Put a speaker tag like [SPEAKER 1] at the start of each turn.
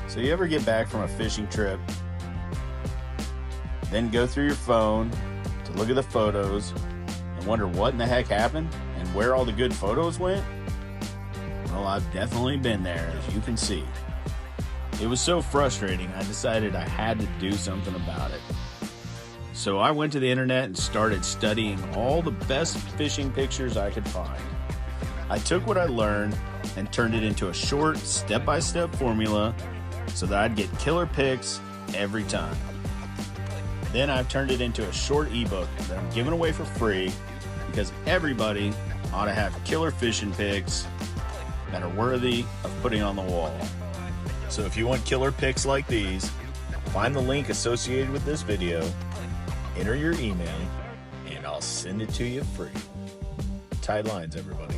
[SPEAKER 1] So you ever get back from a fishing trip, then go through your phone to look at the photos and wonder what in the heck happened and where all the good photos went? Well, I've definitely been there, as you can see. It was so frustrating, I decided I had to do something about it. So I went to the internet and started studying all the best fishing pictures I could find. I took what I learned and turned it into a short, step-by-step formula so that I'd get killer pics every time. Then I've turned it into a short ebook that I'm giving away for free because everybody ought to have killer fishing pics that are worthy of putting on the wall. So if you want killer pics like these, find the link associated with this video, enter your email, and I'll send it to you free. Tight lines, everybody.